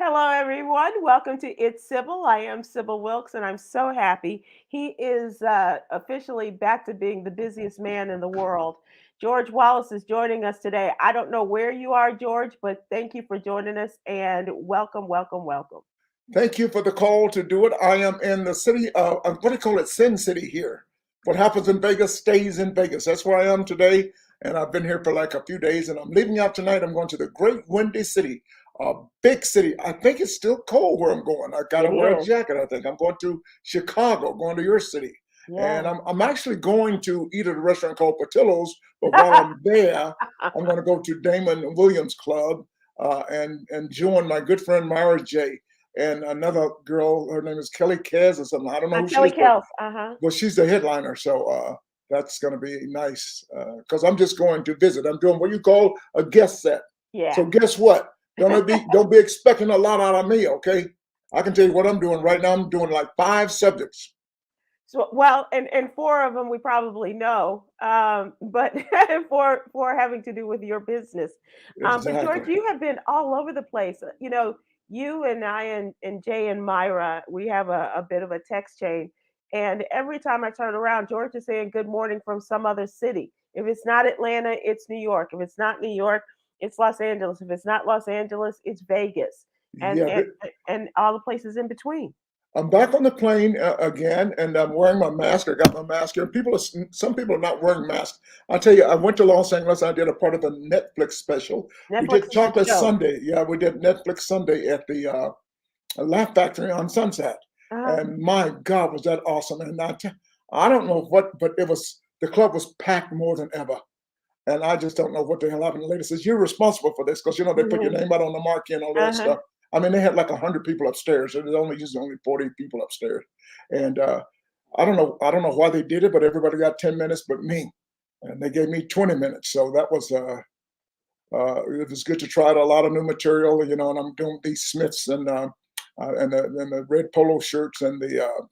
Hello, everyone. Welcome to It's Sybil. I am Sybil Wilkes, and I'm so happy. He is officially back to being the busiest man in the world. George Wallace is joining us today. I don't know where you are, George, but thank you for joining us and welcome, welcome, welcome. Thank you for the call to do it. I am in the city of, what do you call it, Sin City here. What happens in Vegas stays in Vegas. That's where I am today. And I've been here for like a few days and I'm leaving out tonight. I'm going to the great windy city, a big city. I think it's still cold where I'm going. I got It to wear a is. jacket, I think. I'm going to Chicago, going to your city. And Yeah. I'm actually going to eat at a restaurant called Portillo's. But while I'm there, I'm going to go to Damon Williams Club and join my good friend Myra J and another girl. Her name is Kelly Kez or something. I don't know who she Kelly is, but Kels. Uh-huh. she's the headliner. So that's going to be nice because I'm just going to visit. I'm doing what you call a guest set. Yeah. So guess what? Don't be expecting a lot out of me. Okay, I can tell you what I'm doing right now. I'm doing like 5 subjects. So, well, and four of them we probably know, but for having to do with your business. But George, Exactly. you have been all over the place. You and I and Jay and Myra, we have a bit of a text chain, and every time I turn around, George is saying good morning from some other city. If it's not Atlanta, it's New York. If it's not New York, it's Los Angeles. If it's not Los Angeles, it's Vegas, and Yeah, and and all the places in between. I'm back on the plane again, and I'm wearing my mask. I got my mask here. Some people are not wearing masks. I tell you, I went to Los Angeles. I did a part of a Netflix special. We Netflix did is the Chocolate show. Sunday. Yeah, we did Netflix Sunday at the Laugh Factory on Sunset, Uh-huh. and my God, was that awesome! And I don't know what, but the club was packed more than ever. And I just don't know what the hell happened. The lady says, "You're responsible for this," because they put your Mhm. name out on the marquee and all that Uh-huh. stuff. I mean, they had like 100 people upstairs. There's only 40 people upstairs, and I don't know why they did it, but everybody got 10 minutes, but me, and they gave me 20 minutes. So that was it was good to try out a lot of new material, and I'm doing these Smiths and the red polo shirts and of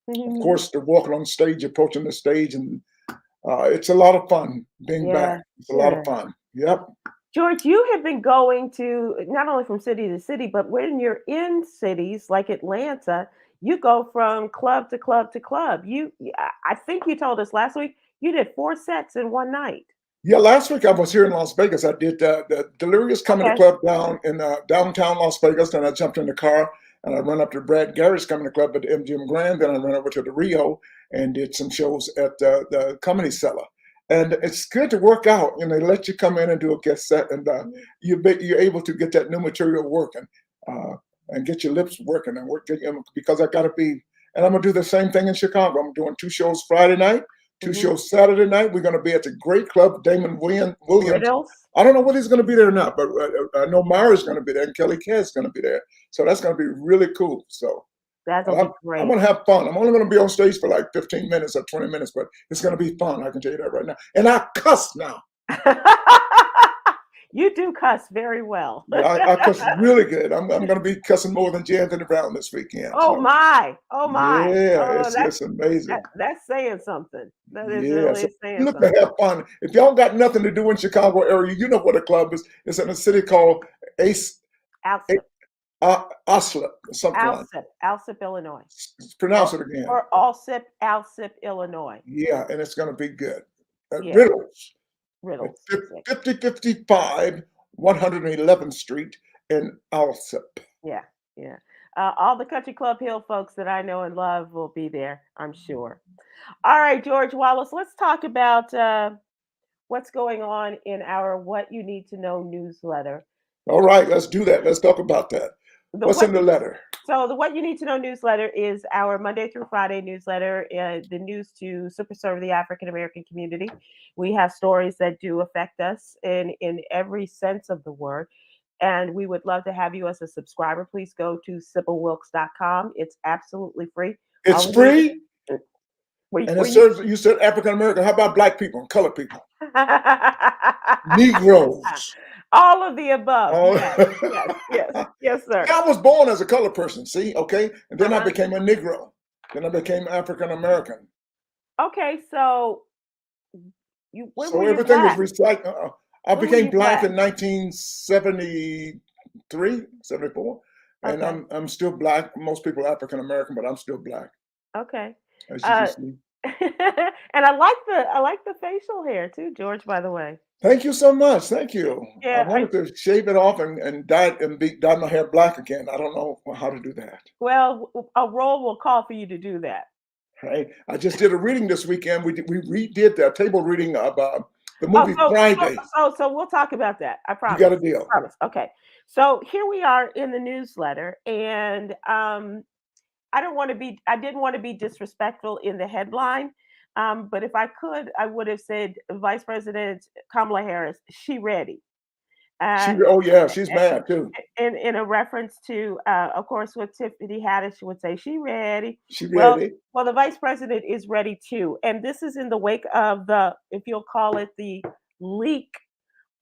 Mhm. course, the walking on stage, approaching the stage, and it's a lot of fun being back. Yeah, It's a lot of sure. fun. Yep. George, you have been going to not only from city to city, but when you're in cities like Atlanta, you go from club to club to club. I think you told us last week you did 4 sets in one night. Yeah, last week I was here in Las Vegas. I did the Delirious Comedy Okay. Club down in downtown Las Vegas. Then I jumped in the car and I ran up to Brad Garrett's Comedy Club at the MGM Grand. Then I ran over to the Rio and did some shows at the Comedy Cellar. And it's good to work out. They let you come in and do a guest set, and Mhm. you're able to get that new material working uh, and get your lips working and because I got to be. And I'm gonna do the same thing in Chicago. I'm doing 2 shows Friday night, two Mhm. shows Saturday night. We're going to be at the great club, Damon Williams. Riddles. I don't know whether he's going to be there or not, but I know Myra's going to be there and Kelly Kez is going to be there. So that's going to be really cool. So That'll I'm, be I'm great. going to have fun. I'm only going to be on stage for like 15 minutes or 20 minutes, but it's going to be fun. I can tell you that right now. And I cuss now. You do cuss very well. Yeah, I cuss really good. I'm going to be cussing more than J. Anthony Brown this weekend. Oh So my. Oh my. yeah, Oh, it's amazing. that's saying something. That is Yeah, really so saying look to something. have fun. If y'all got nothing to do in Chicago area, you know what a club is. It's in a city called Ace, Alsip. Osler, something like Alsip. Alsip, Illinois. pronounce Or it again. or Alsip, Alsip, Illinois. Yeah, and it's going to be good. Yeah, Riddles at riddles. Yeah, 5055 111th Street in Alsip. yeah, yeah. All the Country Club Hill folks that I know and love will be there, I'm sure. All right, George Wallace, let's talk about what's going on in our What You Need to Know newsletter. All right, let's do that. Let's talk about that. The What's what in the letter? So the What You Need to Know newsletter is our Monday through Friday newsletter, the news to super serve the African American community. We have stories that do affect us in every sense of the word. And we would love to have you as a subscriber. Please go to sybilwilkes.com. It's absolutely free. It's All we need free and it were you serves, you said African American. How about black people and colored people? Negroes. all of the above. Oh. Yes, yes, yes, yes, sir. I was born as a colored person, see, okay? And then I Uh-huh. became a Negro. Then I became African American. Okay, so you when were So you everything is black? recycled. I When were became you black black? in 1973, 74. and Okay. I'm still black. Most people are African American, but I'm still black, Okay. as you can Uh, see. and I like the facial hair too, George, by the way. Thank you so much. Thank you. I Yeah, wanted to shave it off and dye my hair black again. I don't know how to do that. well, a role will call for you to do that. Right? I just did a reading this weekend. We redid the table reading of the Oh, movie so so Friday. so we'll talk about that. I You got a promise. deal. Promise. Okay. So here we are in the newsletter, and I didn't want to be disrespectful in the headline. But if I could, I would have said Vice President Kamala Harris, she ready. Uh, Oh yeah, she's mad too. in a reference to, of course, what Tiffany Haddish would say, she ready. She Well, ready. well, the vice president is ready too, and this is in the wake of the, if you'll call it, the leak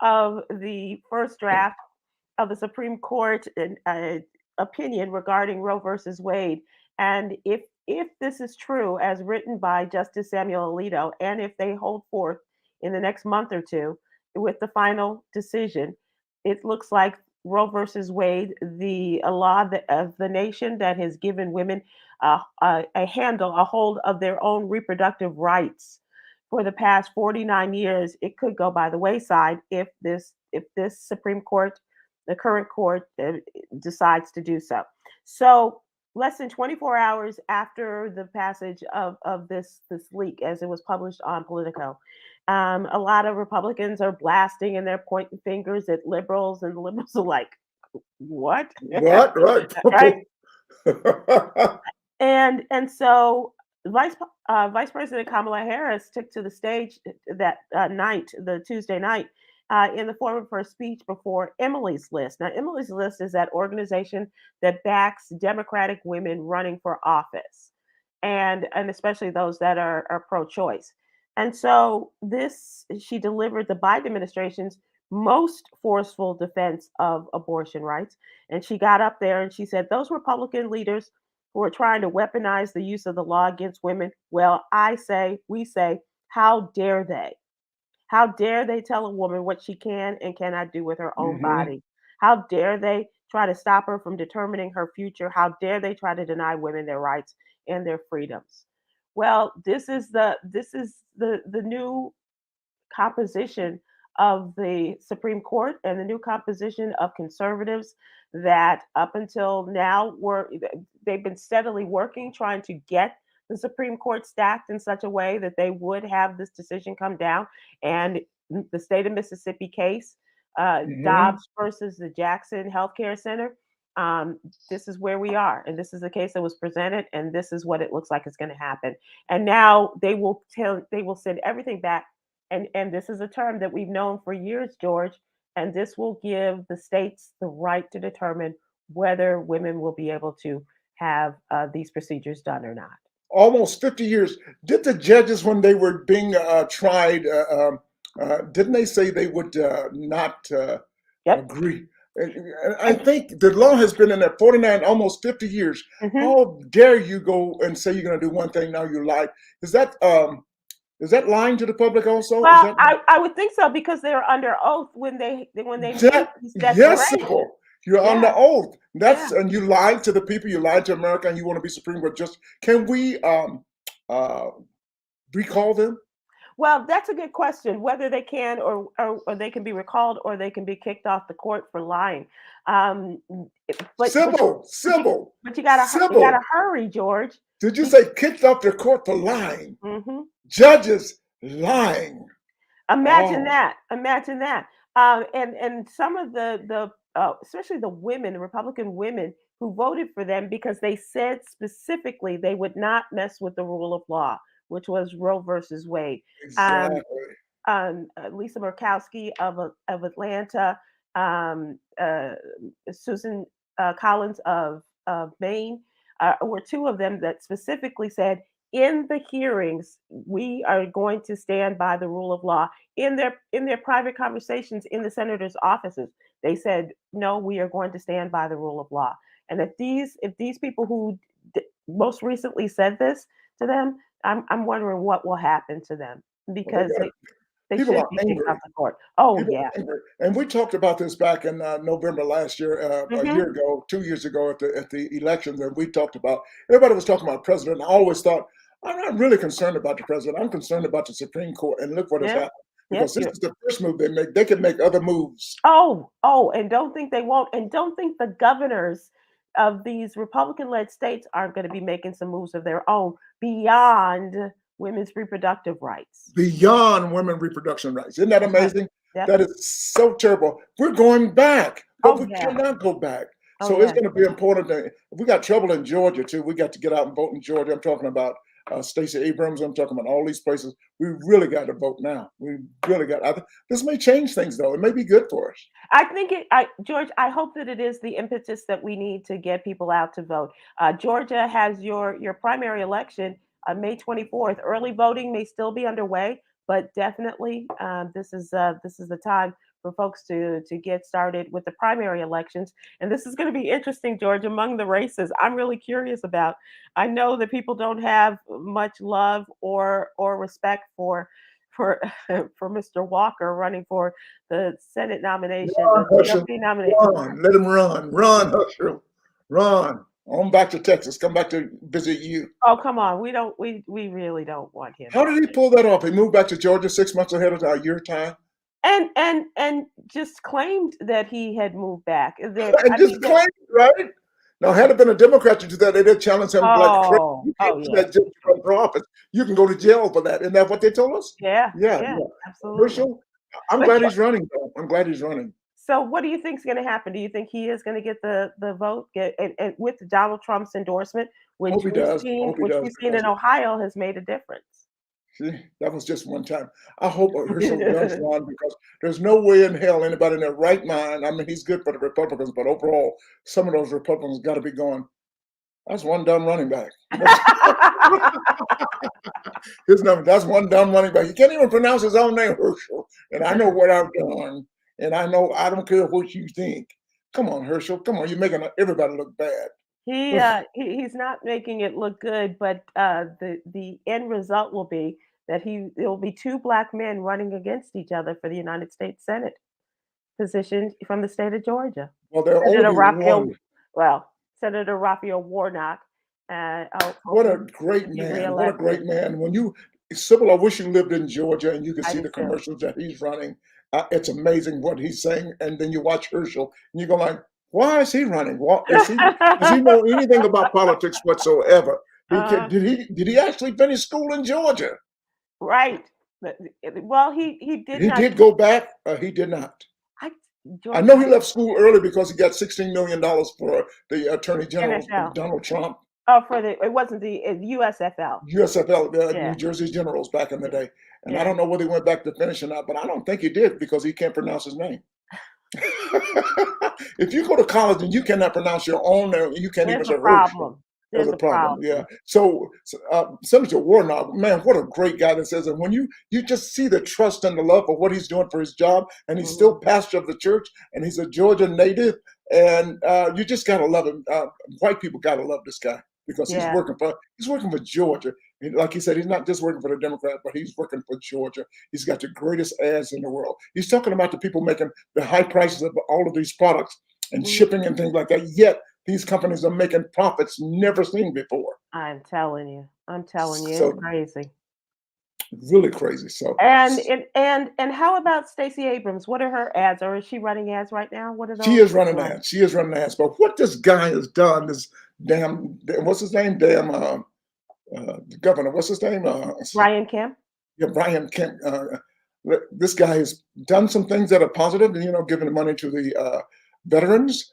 of the first draft of the Supreme Court opinion regarding Roe versus Wade. And if this is true, as written by Justice Samuel Alito, and if they hold forth in the next month or two with the final decision, it looks like Roe versus Wade, the a law of the nation that has given women a hold of their own reproductive rights for the past 49 years, it could go by the wayside if this Supreme Court, the current court, decides to do so. So less than 24 hours after the passage of this leak, as it was published on Politico, a lot of Republicans are blasting and they're pointing fingers at liberals, and the liberals are like, "What?" What? Right. Right? And so Vice President Kamala Harris took to the stage that night, the Tuesday night, in the form of her speech before Emily's List. Now, Emily's List is that organization that backs Democratic women running for office, and especially those that are pro-choice. And so she delivered the Biden administration's most forceful defense of abortion rights. And she got up there and she said, those Republican leaders who are trying to weaponize the use of the law against women, well, we say, how dare they? How dare they tell a woman what she can and cannot do with her own Hmm. body? How dare they try to stop her from determining her future? How dare they try to deny women their rights and their freedoms? Well, this is the new composition of the Supreme Court and the new composition of conservatives that up until now they've been steadily working trying to get the Supreme Court stacked in such a way that they would have this decision come down. And the state of Mississippi case, Hmm. Dobbs versus the Jackson Healthcare Center. Um, this is where we are, and this is the case that was presented, and this is what it looks like is going to happen. And now they will send everything back, and this is a term that we've known for years, George, and this will give the states the right to determine whether women will be able to have these procedures done or not. Almost 50 years. Did the judges, when they were being tried, didn't they say they would not Yep. agree? I think the law has been in there 49, almost 50 years. Mhm. How dare you go and say you're going to do one thing, now you lie? Is that lying to the public also? Is Well, that I would think so because they're under oath when they made that? these Yes, declarations. Sybil. You're on Yeah, the oath. yeah. And you lied to the people, you lied to America, and you want to be Supreme Court. Just can we uh, recall them? Well, that's a good question. Whether they can or they can be recalled or they can be kicked off the court for lying. Um, but but Sybil, but you Sybil, you gotta Sybil. hurry, George. Did you Be- say kicked off the court for lying? mhm. Judges lying. Imagine Oh. that. Imagine that. And some of the especially the women, the Republican women who voted for them because they said specifically they would not mess with the rule of law, which was Roe versus Wade. Um, Exactly. Lisa Murkowski of Atlanta, Susan Collins of Maine, were two of them that specifically said in the hearings we are going to stand by the rule of law. In their private conversations in the senators' offices, they said no, we are going to stand by the rule of law. And if these people who most recently said this to them, I'm wondering what will happen to them Well, because they, They People should are be kicked angry. out the court. Oh People yeah. are angry. And we talked about this back in November last year, a Hmm. year ago, 2 years ago at the elections, and we talked about everybody was talking about president. I always thought I'm not really concerned about the president. I'm concerned about the Supreme Court, and look what has Yeah. happened. Yep. Because this is the first move they make. They can make other moves. Oh, and don't think they won't. And don't think the governors of these Republican-led states aren't going to be making some moves of their own beyond women's reproductive rights. Beyond women reproduction rights. Isn't that That's right. amazing? Yep. That is so terrible. We're going back, but Oh we yeah. cannot go back. Oh So it's yeah. going to be important. We got trouble in Georgia too. We got to get out and vote in Georgia. I'm talking about Stacey Abrams. I'm talking about all these places. We really got to vote now. We really got. This may change things though. It may be good for us. I think George, I hope that it is the impetus that we need to get people out to vote. Georgia has your primary election on May 24th. Early voting may still be underway, but definitely this is the time for folks to get started with the primary elections. And this is going to be interesting, George, among the races. I'm really curious about. I know that people don't have much love or respect for for Mr. Walker running for the Senate nomination, Run, the Herschel. GOP nomination. Run. Let him run. Run, Herschel. Run. On back to Texas. Come back to visit you. Oh, come on. We really don't want him How back. did he pull that off? He moved back to Georgia 6 months ahead of your time, And just claimed that he had moved back. That and I just mean that claimed, right? Now, had it been a Democrat to do that, they'd have challenged him like crazy. You can't oh do yeah. that just to run for office. You can go to jail for that. Isn't that what they told us? Yeah, Yeah, yeah, yeah. absolutely. Herschel, I'm But glad he's running, though. I'm glad he's running. so what do you think is going to happen? Do you think he is going to get the vote? And with Donald Trump's endorsement, Hope he does. Hope he which does we've seen because in Ohio has made a difference. see, that was just one time. I hope Herschel does run because there's no way in hell anybody in their right mind. I mean, he's good for the Republicans, but overall, some of those Republicans got to be going. That's one dumb running back. His number. That's one dumb running back. He can't even pronounce his own name, Herschel. And I know what I've done. And I know I don't care what you think. Come on, Herschel. Come on. You're making everybody look bad. He's not making it look good, but the end result will be that it will be two black men running against each other for the United States Senate position from the state of Georgia. Well, there'll only Senator be Raphael, one. well, Senator Raphael Warnock, What a hoping great to be man. What a great reelected. man. Sybil, I wish you lived in Georgia and you could I see do the too. commercials that he's running. It's amazing what he's saying. And then you watch Herschel and you go like, why is he running? Does he know anything about politics whatsoever? uh, Did he actually finish school in Georgia? right. Well, he did He not. did go back. He did not. I, I George, know he left school early because he got $16 million for the Attorney General, NFL. Donald Trump, Oh, it wasn't the USFL. USFL, Yeah, New Jersey Generals back in the day. And I yeah. don't know whether he went back to finish or not, but I don't think he did because he can't pronounce his name. If you go to college and you cannot pronounce your own name, you can't even There's a say Herschel. problem. There's There's a a problem. Yeah. problem. So Senator Warnock, man, what a great guy this is. And when you just see the trust and the love for what he's doing for his job, and he's still Mhm. pastor of the church, and he's a Georgia native, and you just gotta love him. White people gotta love this guy because Yeah. he's working for Georgia. And like he said, he's not just working for the Democrat, but he's working for Georgia. He's got the greatest ads in the world. He's talking about the people making the high prices of all of these products and Mhm. shipping and things like that. Yet these companies are making profits never seen before. I'm telling you. I'm telling you, it's So crazy. really crazy. So And how about Stacey Abrams? What are her ads? Or is she running ads right now? What are she those is running looking like? ads. She is running ads. But what this guy has done, this what's his name? The governor. What's his name? Brian Kemp? Yeah, Brian Kemp. This guy has done some things that are positive, and giving the money to the veterans,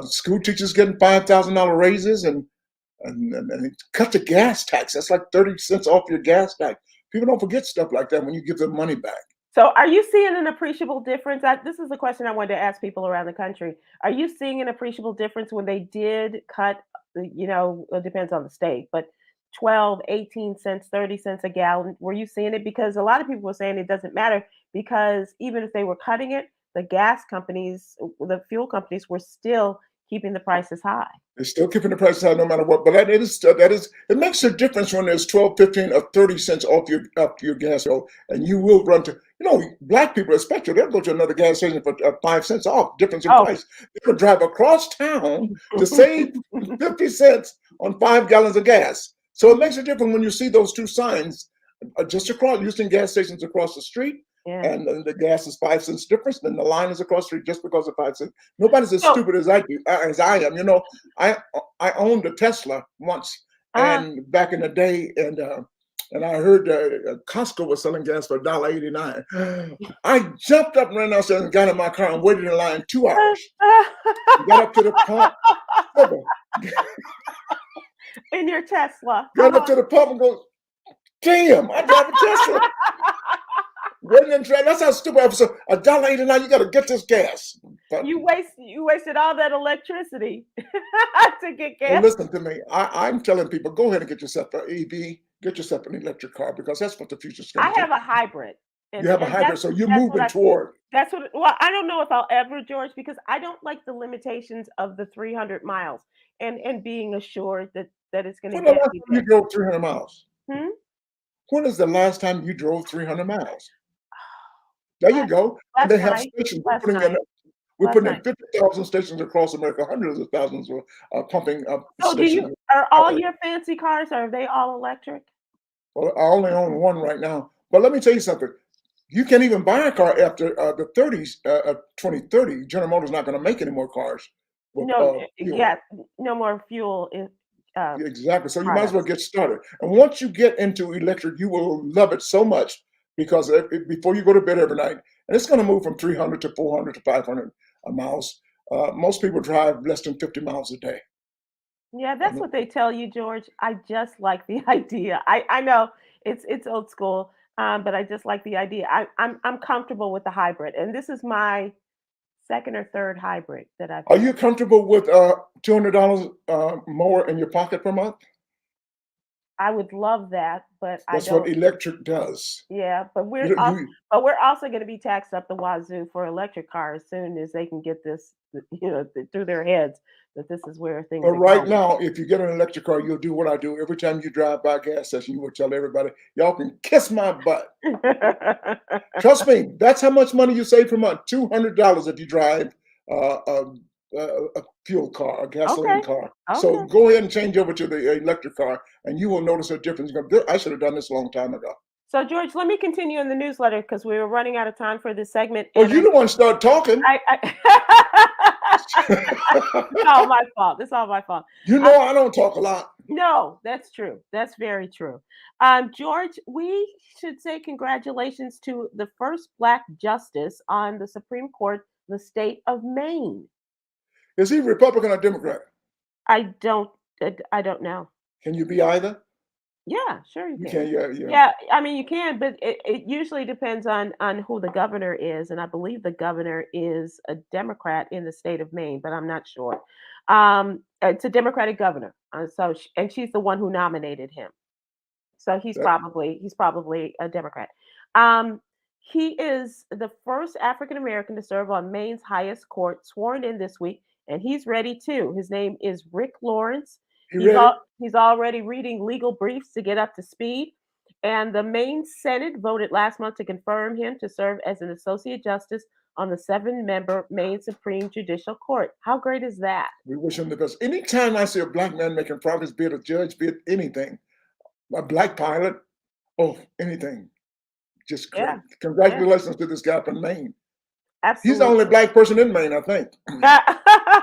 school teachers getting $5,000 raises, and he cut the gas tax. That's like 30 cents off your gas tax. People don't forget stuff like that when you give them money back. So are you seeing an appreciable difference? This is a question I wanted to ask people around the country. Are you seeing an appreciable difference when they did cut, it depends on the state, but 12, 18 cents, 30 cents a gallon? Were you seeing it? Because a lot of people were saying it doesn't matter because even if they were cutting it, the gas companies, the fuel companies were still keeping the prices high. They're still keeping the prices high no matter what. But it makes a difference when there's 12, 15, or 30 cents off your gas bill, and you will run to, black people especially, they'll go to another gas station for 5 cents off, difference in Oh. price. They will drive across town to save 50 cents on 5 gallons of gas. So it makes a difference when you see those two signs just across, using gas stations across the street. Yeah. And the gas is 5 cents difference, then the line is across the street just because of 5 cents. Nobody's as So- stupid as I am. I owned a Tesla once, and back in the day, and I heard Costco was selling gas for $1.89. I jumped up and ran outside and got in my car and waited in line 2 hours. Got up to the pump. In your Tesla. Got up to the pump and go, damn, I drive a Tesla. That's how stupid I was. $1.89, you got to get this gas. But You wasted all that electricity to get gas. well, listen to me. I'm telling people, go ahead and get yourself an EV, get yourself an electric car, because that's what the future's going I to have a hybrid. You have a hybrid, so you're moving toward. Well, I don't know if I'll ever, George, because I don't like the limitations of the 300 miles and being assured that it's going to When the get last me time you drove 300 miles? Hmm? When is the last time you drove 300 miles? There you go. And last they have night, stations. last We're night, putting last in 50,000 stations across America. Hundreds of thousands are pumping up So stations. are all your fancy cars, are they all electric? Well, I only own one right now. But let me tell you something. You can't even buy a car after the 2030. General Motors not going to make any more cars. With, No, fuel. yeah, no more fuel. Exactly. So you might as well get started. And once you get into electric, you will love it so much, because before you go to bed every night, and it's going to move from 300 to 400 to 500 miles. Most people drive less than 50 miles a day. Yeah, that's what they tell you, George. I just like the idea. I know it's old school, but I just like the idea. I'm comfortable with the hybrid, and this is my second or third hybrid that I've. Are you comfortable with $200 more in your pocket per month? I would love that, but That's I don't. what electric does. Yeah, but You don't- you- we're also going to be taxed up the wazoo for electric cars as soon as they can get this, through their heads that this is where things But are right going. now, if you get an electric car, you'll do what I do. Every time you drive by a gas station, you will tell everybody, y'all can kiss my butt. Trust me, that's how much money you save per month. $200 if you drive a fuel car, a gasoline car. So Okay. go ahead and change over to the electric car, and you will notice a difference. You go, I should have done this a long time ago. So, George, let me continue in the newsletter because we were running out of time for this segment. Well, you the one start talking. It's all my fault. It's all my fault. I don't talk a lot. No, that's true. That's very true. George, we should say congratulations to the first Black justice on the Supreme Court, the state of Maine. Is he Republican or Democrat? I don't know. Can you be either? Yeah, sure you You can. can, yeah. Yeah, I mean you can, but it usually depends on who the governor is, and I believe the governor is a Democrat in the state of Maine, but I'm not sure. It's a Democratic governor, and she's the one who nominated him, so he's That- probably a Democrat. Um, he is the first African American to serve on Maine's highest court, sworn in this week, and he's ready too. His name is Rick Lawrence. He's already reading legal briefs to get up to speed. And the Maine Senate voted last month to confirm him to serve as an associate justice on the 7-member Maine Supreme Judicial Court. How great is that? We wish him the best. Anytime I see a Black man making progress, be it a judge, be it anything, a Black pilot, anything, just great. Yeah. Congratulations to this guy from Maine. Absolutely. He's the only Black person in Maine, I think.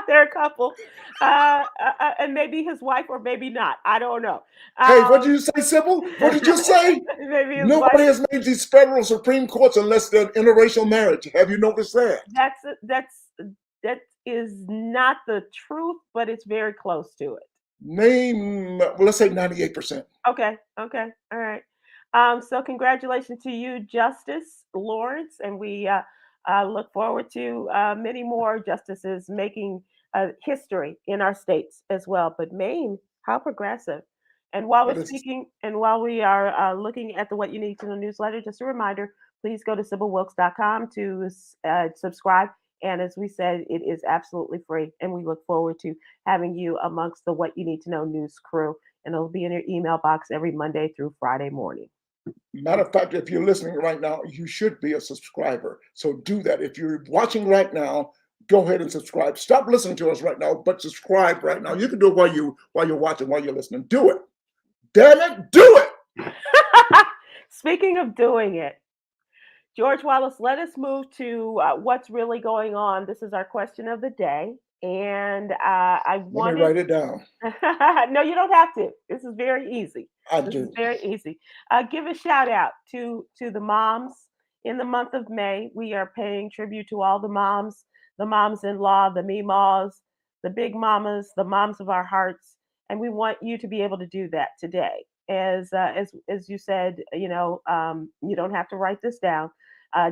There are a couple, and maybe his wife, or maybe not. I don't know. Hey, what did you say, Sybil? What did you say? Maybe his Nobody wife. has made these federal Supreme Courts unless they're interracial marriage. Have you noticed that? That is not the truth, but it's very close to it. Name, well, let's say 98%. Okay. All right. So congratulations to you, Justice Lawrence, and we look forward to many more justices making history in our states as well. But Maine, how progressive! And while That we're is- speaking, and while we are looking at the What You Need to Know newsletter, just a reminder: please go to SybilWilkes.com to subscribe. And as we said, it is absolutely free. And we look forward to having you amongst the What You Need to Know news crew. And it'll be in your email box every Monday through Friday morning. Matter of fact, if you're listening right now, you should be a subscriber. So do that. If you're watching right now, go ahead and subscribe. Stop listening to us right now, but subscribe right now. You can do it while you're watching, while you're listening. Do it. Damn it, do it. Speaking of doing it, George Wallace, let us move to what's really going on. This is our question of the day. And I Let wanted me write it down. no, you don't have to. This is very easy. I This is do. very easy. Give a shout out to the moms in the month of May. We are paying tribute to all the moms-in-law, the meemaws, the big mamas, the moms of our hearts, and we want you to be able to do that today. As you said, you don't have to write this down.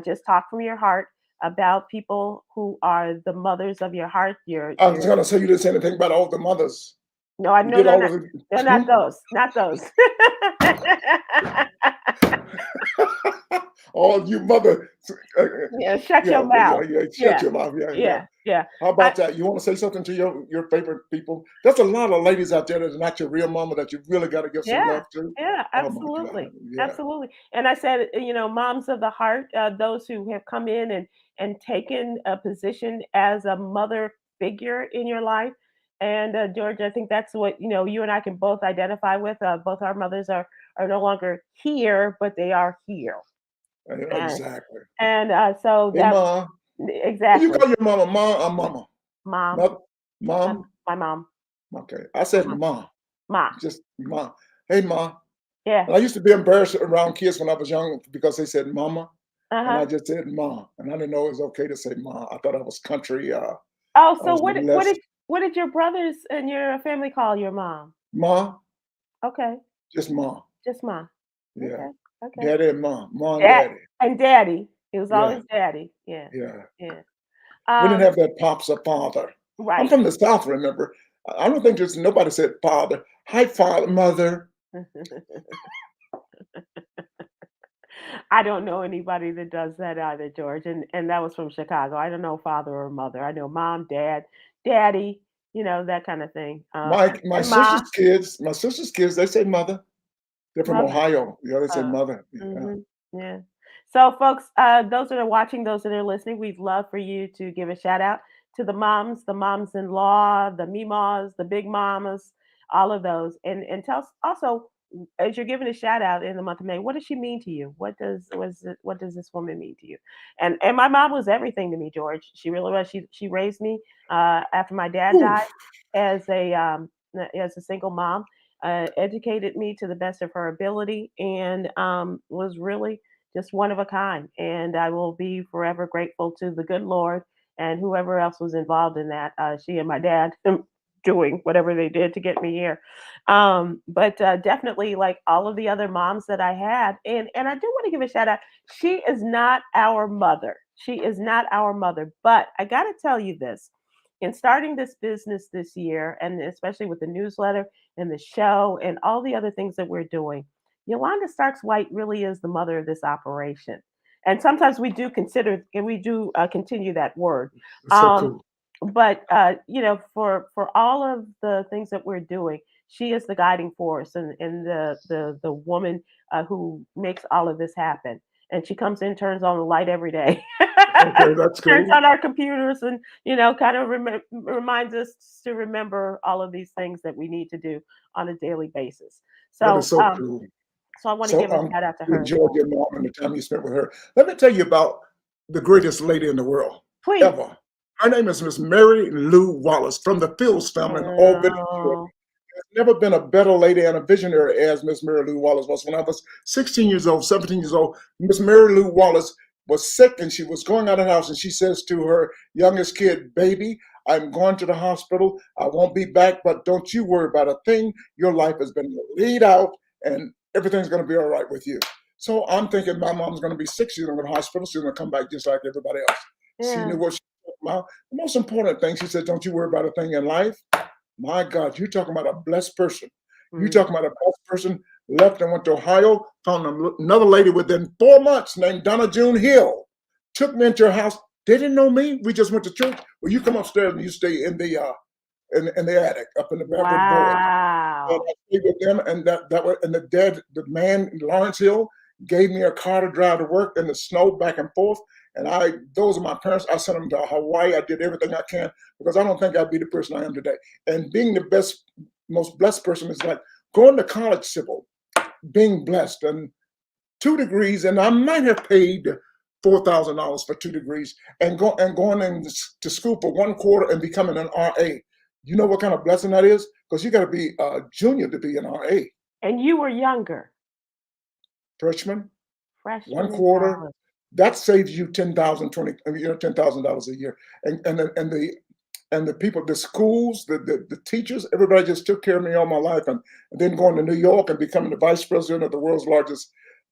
Just talk from your heart about people who are the mothers of your heart. I was going to say you didn't say anything about all the mothers. No, I You know, get no, all no, of the. no, not those, not those. All you mother. Yeah, shut Yeah, your mouth. shut Yeah, your mouth. Yeah, yeah. yeah. How I, about that? You want to say something to your favorite people? There's a lot of ladies out there that are not your real mama that you really got to give some yeah, love to. yeah, Oh my God. absolutely, Yeah. absolutely. And I said, moms of the heart, those who have come in and taken a position as a mother figure in your life. And George, I think that's what you and I can both identify with. Both our mothers are no longer here, but they are here. And Exactly. so Hey, that Ma. What you exactly, call your mama? Ma or mama? mom, Mother? Mom? my mom, Okay. I said uh-huh. ma. Ma, Just ma. Hey, ma. yeah, And I used to be embarrassed around kids when I was young because they said mama. And uh-huh. I just said ma. And I didn't know it was okay to say ma. I thought I was country. I Oh, so was what less did your brothers and your family call your mom? ma, Okay, just ma. just mom. Yeah. Okay, okay. Daddy and mom. Ma and Dad daddy. and daddy. It was Yeah. always daddy. Yeah, Yeah. yeah. We didn't Um, have that pops or father. I'm right. from the South, remember? I don't think there's nobody said father. Hi, father, mother. I don't know anybody that does that either, George. And that was from Chicago. I don't know father or mother. I know mom, dad, daddy, that kind of thing. My And ma, sister's kids, they say mother. They're from mother. Ohio. Yeah, they say Uh, mother. Yeah. yeah. So, folks, those that are watching, those that are listening, we'd love for you to give a shout out to the moms-in-law, the meemaws, the big mamas, all of those, and tell us also as you're giving a shout out in the month of May, what does she mean to you? What does this woman mean to you? And my mom was everything to me, George. She really was. She raised me after my dad Oof. died as a single mom. Educated me to the best of her ability and was really just one of a kind. And I will be forever grateful to the good Lord and whoever else was involved in that. She and my dad doing whatever they did to get me here. But definitely, like all of the other moms that I had, and I do want to give a shout out. She is not our mother. She is not our mother. But I got to tell you this. In starting this business this year, and especially with the newsletter and the show and all the other things that we're doing, Yolanda Starks White really is the mother of this operation. And sometimes we do consider, and we do continue that word. It's so Um, cool. but for all of the things that we're doing, she is the guiding force and the woman who makes all of this happen. And she comes in, turns on the light every day, Okay, that's turns cool. on our computers, and kind of reminds us to remember all of these things that we need to do on a daily basis. That is So, so cool. so I want to So give a shout out to you her as enjoyed well. your mom and the time you spent with her. Let me tell you about the greatest lady in the world Please. ever. Her name is Miss Mary Lou Wallace from the Fields family in Albany, New York. Oh, There's never been a better lady and a visionary as Miss Mary Lou Wallace was. When I was 16 years old, 17 years old, Miss Mary Lou Wallace was sick and she was going out of the house and she says to her youngest kid, baby, I'm going to the hospital. I won't be back, but don't you worry about a thing. Your life has been laid out and everything's going to be all right with you. So I'm thinking my mom's going to be sick. She's going to go to the hospital. She's going to come back just like everybody else. She yeah. knew what she was talking about. The most important thing, she said, don't you worry about a thing in life. My God, you're talking about a blessed person. You Mm. talking about a blessed person, left and went to Ohio, found another lady within 4 months named Donna June Hill, took me into her house, They didn't know me. We just went to church. Well, you come upstairs and you stay in the attic up in the back with the boys. And Wow. I stayed with them, and that was, and the man in Lawrence Hill gave me a car to drive to work in the snow back and forth. And those are my parents. I sent them to Hawaii. I did everything I can because I don't think I'd be the person I am today. And being the best, most blessed person is like going to college, Sybil, being blessed and 2 degrees, and I might have paid $4,000 for 2 degrees, and going to school for 1 quarter and becoming an RA. You know what kind of blessing that is? Because you got to be a junior to be an RA. And you were younger, Freshman, freshman one in quarter, college. that saves you $10,000 a year. And the people, the schools, the teachers, everybody just took care of me all my life. And then going to New York and becoming the vice president of the world's largest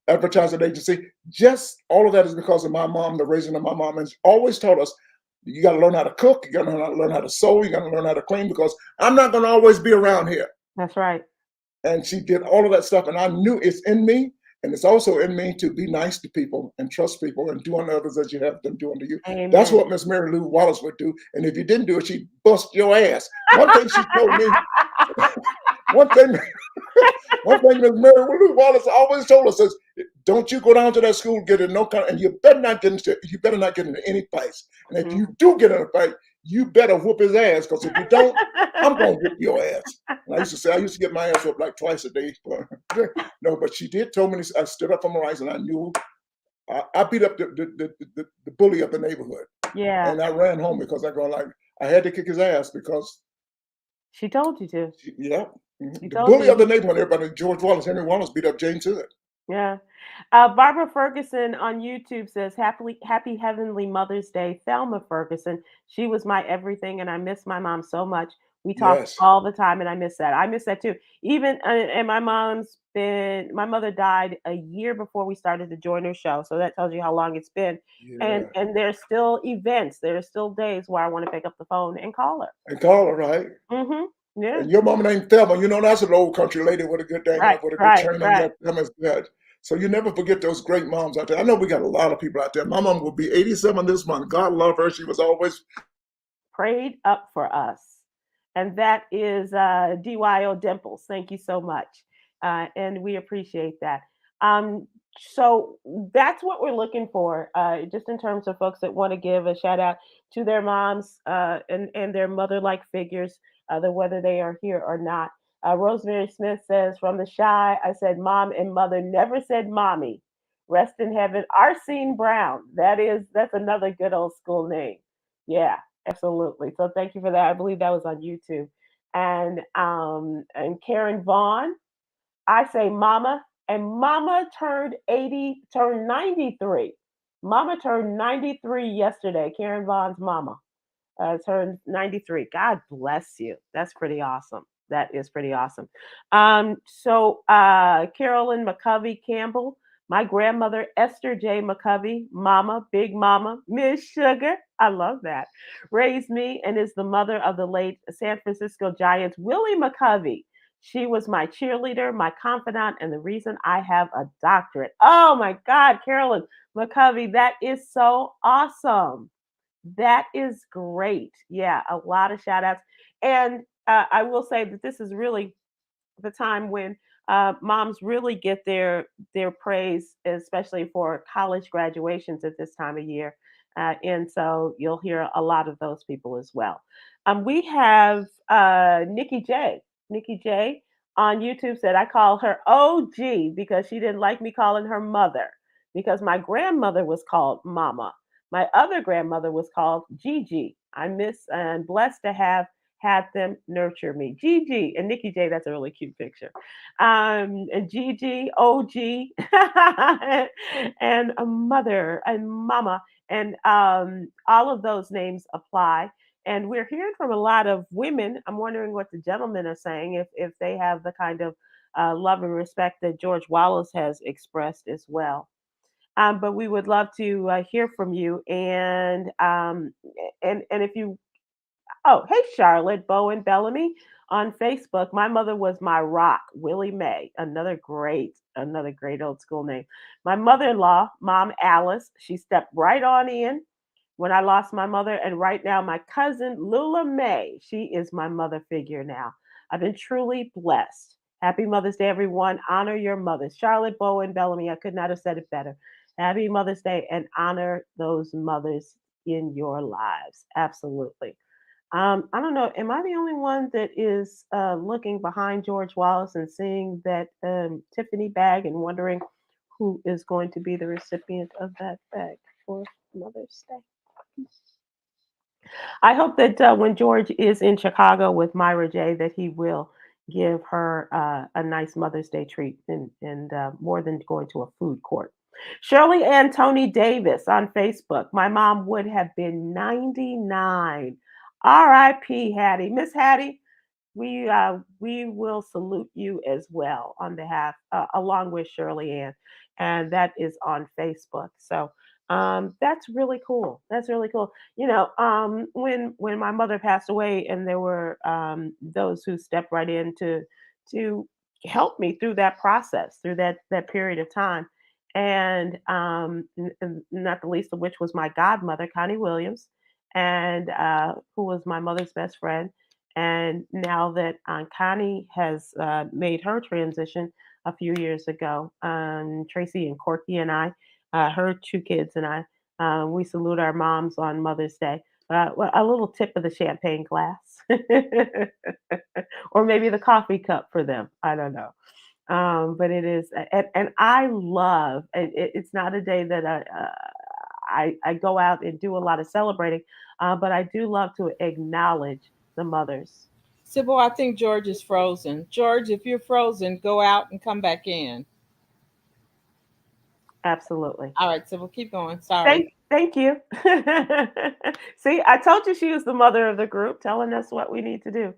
advertising agency. Just all of that is because of my mom, the raising of my mom. And she always taught us, you got to learn how to cook, you got to learn how to sew, you got to learn how to clean, because I'm not going to always be around here. That's right. And she did all of that stuff. And I knew it's in me. And it's also in me to be nice to people and trust people and do unto others as you have them do unto you. Amen. That's what Miss Mary Lou Wallace would do. And if you didn't do it, she'd bust your ass. One thing she told me, one thing Miss Mary Lou Wallace always told us is, don't you go down to that school, get in no kind, and you better not get into any fights. And if you do get in a fight, you better whoop his ass, because if you don't, I'm gonna whoop your ass. And I used to get my ass up like twice a day. No, but she did tell me, I stood up for my rights, and I knew I beat up the bully of the neighborhood. Yeah. And I ran home because I had to kick his ass because she told you to. Yeah. The bully of the neighborhood, everybody, George Wallace, Henry Wallace beat up James Hood. Yeah. Barbara Ferguson on YouTube says, happy Heavenly Mother's Day, Thelma Ferguson. She was my everything, and I miss my mom so much. We talk all the time, and I miss that. I miss that too. Even, and my mother died a year before we started the Joyner Show. So that tells you how long it's been. Yeah. And there's still events. There's still days where I want to pick up the phone and call her. Right? Mm-hmm. Yeah. And your mama named Thelma. You know, that's an old country lady with a good dang, with a good chain on that. Thelma's good. So you never forget those great moms out there. I know we got a lot of people out there. My mom will be 87 this month. God love her. She was always prayed up for us. And that is DYO Dimples. Thank you so much. And we appreciate that. So that's what we're looking for, just in terms of folks that want to give a shout out to their moms and their mother-like figures, whether they are here or not. Rosemary Smith says, from the shy, I said mom and mother, never said mommy. Rest in heaven. Arsene Brown. That's another good old school name. Yeah, absolutely. So thank you for that. I believe that was on YouTube. And Karen Vaughn, I say mama, and mama turned 93. Mama turned 93 yesterday. Karen Vaughn's mama turned 93. God bless you. That's pretty awesome. That is pretty awesome. So Carolyn McCovey Campbell, my grandmother, Esther J. McCovey, mama, big mama, Miss Sugar, I love that, raised me and is the mother of the late San Francisco Giants, Willie McCovey. She was my cheerleader, my confidant, and the reason I have a doctorate. Oh my God, Carolyn McCovey, that is so awesome. That is great. Yeah, a lot of shout outs. And I will say that this is really the time when moms really get their praise, especially for college graduations at this time of year. And so you'll hear a lot of those people as well. We have Nikki J. Nikki J on YouTube said, I call her OG because she didn't like me calling her mother, because my grandmother was called Mama. My other grandmother was called Gigi. I miss and blessed to have had them nurture me. Gigi and Nikki J, that's a really cute picture. And Gigi, OG, and a mother and mama, and all of those names apply. And we're hearing from a lot of women. I'm wondering what the gentlemen are saying, if they have the kind of love and respect that George Wallace has expressed as well. But we would love to hear from you. And if you, oh, hey, Charlotte Bowen Bellamy on Facebook. My mother was my rock, Willie Mae, another great old school name. My mother-in-law, Mom Alice, she stepped right on in when I lost my mother. And right now, my cousin Lula May, she is my mother figure now. I've been truly blessed. Happy Mother's Day, everyone. Honor your mothers. Charlotte, Bowen, Bellamy, I could not have said it better. Happy Mother's Day and honor those mothers in your lives. Absolutely. I don't know. Am I the only one that is looking behind George Wallace and seeing that Tiffany bag and wondering who is going to be the recipient of that bag for Mother's Day? I hope that when George is in Chicago with Myra J, that he will give her a nice Mother's Day treat and more than going to a food court. Shirley Ann Tony Davis on Facebook. My mom would have been 99. R.I.P. Hattie. Miss Hattie, we will salute you as well on behalf, along with Shirley Ann, and that is on Facebook. So that's really cool. That's really cool. When my mother passed away, and there were those who stepped right in to help me through that process, through that period of time, and not the least of which was my godmother, Connie Williams, and who was my mother's best friend. And now that Aunt Connie has made her transition a few years ago, Tracy and Corky and I, her two kids and I, we salute our moms on Mother's Day. A little tip of the champagne glass, or maybe the coffee cup for them. I don't know. But it is, and I love. It's not a day that I go out and do a lot of celebrating, but I do love to acknowledge the mothers. Sybil, I think George is frozen. George, if you're frozen, go out and come back in. Absolutely. All right, Sybil, keep going. Sorry. Thank you. See, I told you she was the mother of the group, telling us what we need to do.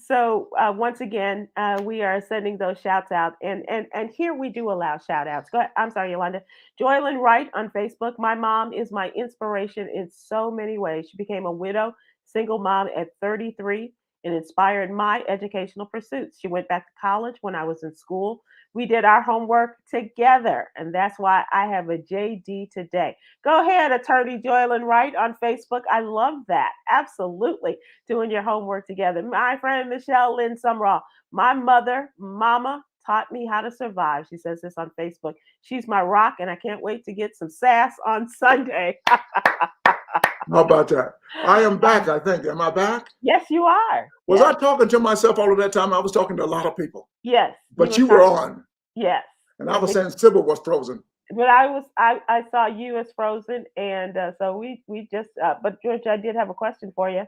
So once again, we are sending those shouts out, and here we do allow shout outs. Go ahead. I'm sorry, Yolanda. Joylyn Wright on Facebook. My mom is my inspiration in so many ways. She became a widow, single mom at 33 and inspired my educational pursuits. She went back to college when I was in school. We did our homework together, and that's why I have a JD today. Go ahead, Attorney Joylyn Wright on Facebook. I love that. Absolutely. Doing your homework together. My friend Michelle Lynn Sumrall, my mother, mama, taught me how to survive. She says this on Facebook. She's my rock, and I can't wait to get some sass on Sunday. How about that? I am back, I think. Am I back? Yes, you are. Was yes. I talking to myself all of that time? I was talking to a lot of people. Yes. But you were on. Yes. And I was saying Sybil was frozen. But I saw you as frozen, and so we just. But George, I did have a question for you.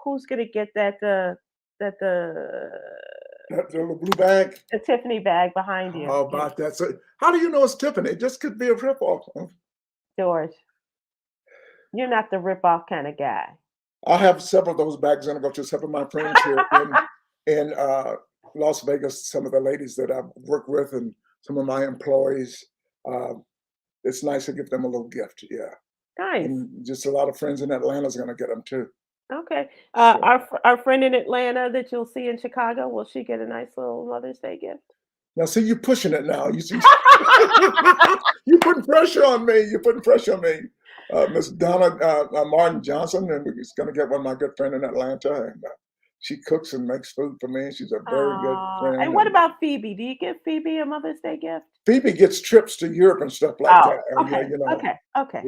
Who's gonna get the little blue bag? The Tiffany bag behind you? How about that? So how do you know it's Tiffany? It just could be a ripoff. George, you're not the ripoff kind of guy. I have several of those bags, and I go to several of my friends here in Las Vegas. Some of the ladies that I've worked with, and some of my employees. It's nice to give them a little gift. Yeah. Nice. And just a lot of friends in Atlanta is going to get them too. Okay. Our friend in Atlanta that you'll see in Chicago, will she get a nice little Mother's Day gift? Now, see, you're pushing it now. You see, you're putting pressure on me. You're putting pressure on me. Miss Donna Martin Johnson, and we're going to get one of my good friend in Atlanta. And she cooks and makes food for me. She's a very good friend. And what about Phoebe? Do you give Phoebe a Mother's Day gift? Phoebe gets trips to Europe and stuff like that. Okay. Yeah, Okay.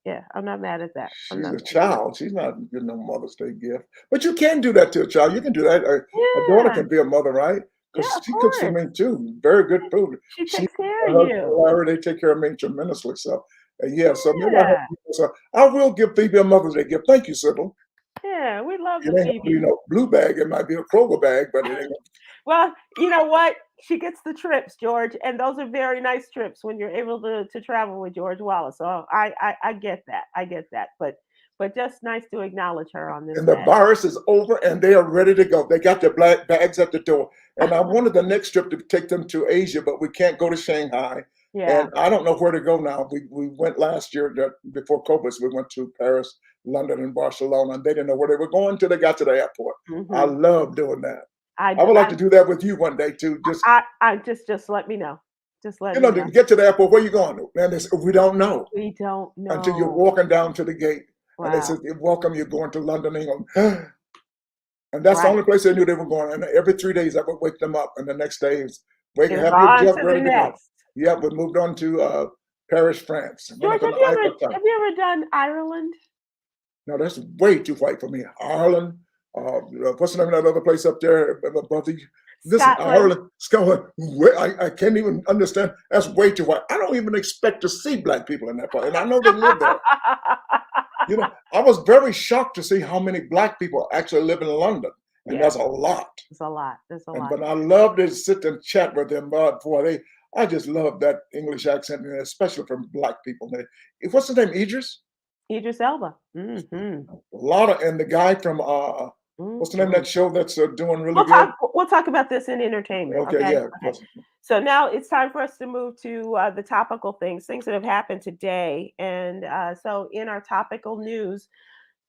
Yeah. I'm not mad at that. She's a child. She's not getting no Mother's Day gift. But you can do that to a child. You can do that. A daughter can be a mother, right? Because she cooks for me too. Very good food. She takes care of you. They take care of me tremendously. So so maybe I will give Phoebe a Mother's Day gift. Thank you, Sybil. Yeah, we love it. The Ain't Phoebe. Blue bag. It might be a Kroger bag, but it ain't. Well, you know what? She gets the trips, George, and those are very nice trips when you're able to travel with George Wallace. So I get that. I get that. But just nice to acknowledge her on this. And the virus is over, and they are ready to go. They got their black bags at the door. And I wanted the next trip to take them to Asia, but we can't go to Shanghai. Yeah. And I don't know where to go now. We went last year before COVID. We went to Paris, London, and Barcelona, and they didn't know where they were going until they got to the airport. Mm-hmm. I love doing that. I would like to do that with you one day too. Just let me know. Just You letting know, you to know. get to the airport, where you going? And they say, we don't know We don't until you're know. walking down to the gate. And they Wow. said, welcome, you're going to London, England. And that's the Right. only place they knew they were going. And every 3 days, I would wake them up. And the next day, It's have your on jet to the ready to go. next. Yeah, we moved on to Paris, France. Went George, up in the Eiffel Tower. have you ever done Ireland? No, that's way too white for me. Ireland, what's the name of that other place up there above the? Listen, Scotland. Ireland, Scotland. I can't even understand. That's way too white. I don't even expect to see black people in that part, and I know they live there. You know, I was very shocked to see how many black people actually live in London, and Yeah. that's a lot. It's a lot. It's a lot. But I love to sit and chat with them. Boy, I just love that English accent, and especially from black people. What's his name? Idris. Idris Elba. Mm-hmm. A lot of, and the guy from what's the name of that show that's doing really good? We'll talk about this in entertainment. Okay, yeah. Okay. So now it's time for us to move to the topical things that have happened today. And so in our topical news,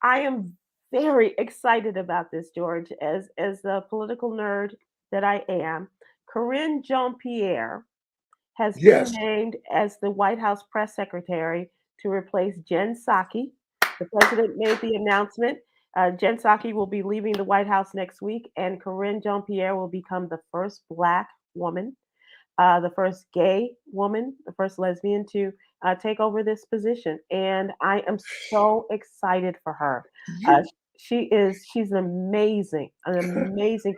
I am very excited about this, George, as the political nerd that I am. Corinne Jean-Pierre has been Yes. named as the White House press secretary to replace Jen Psaki. The president made the announcement. Jen Psaki will be leaving the White House next week, and Corinne Jean-Pierre will become the first Black woman, the first gay woman, the first lesbian to take over this position. And I am so excited for her. She's an amazing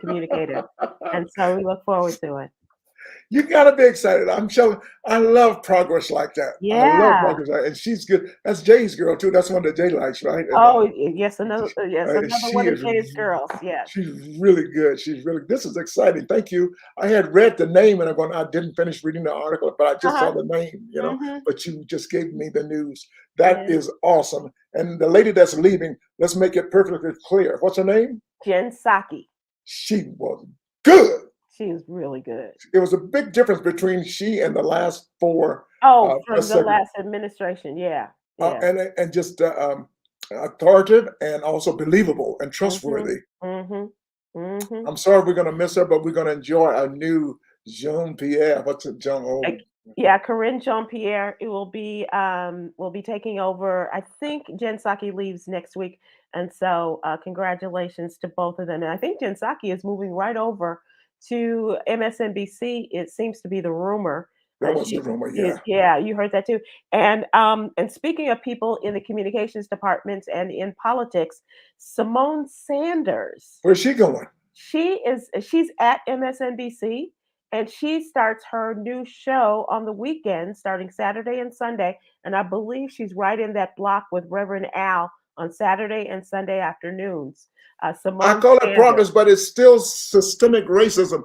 communicator. And so we look forward to it. You gotta be excited. I'm showing. I love progress like that. I love Yeah. progress, and she's good. That's Jay's girl too. That's one that Jay likes, right? Oh, yes, another She one of is Jay's girls. Yes. She's really good. This is exciting. Thank you. I had read the name and I didn't finish reading the article, but I just saw the name, but you just gave me the news. That is awesome. And the lady that's leaving, let's make it perfectly clear. What's her name? Jen Psaki. She was good. She is really good. It was a big difference between she and the last four. From the last administration. Yeah. And just authoritative and also believable and trustworthy. I'm sorry we're going to miss her, but we're going to enjoy our new Jean-Pierre. What's it, Yeah, Corinne Jean-Pierre. It will be taking over. I think Jen Psaki leaves next week, and so congratulations to both of them. And I think Jen Psaki is moving right over to MSNBC. It seems to be the rumor. That was the rumor, yeah. Yeah, you heard that too. And speaking of people in the communications departments and in politics, Simone Sanders. Where's she going? She's at MSNBC, and she starts her new show on the weekend, starting Saturday and Sunday. And I believe she's right in that block with Reverend Al on Saturday and Sunday afternoons. Simone I call Sanders. it progress, but it's still systemic racism.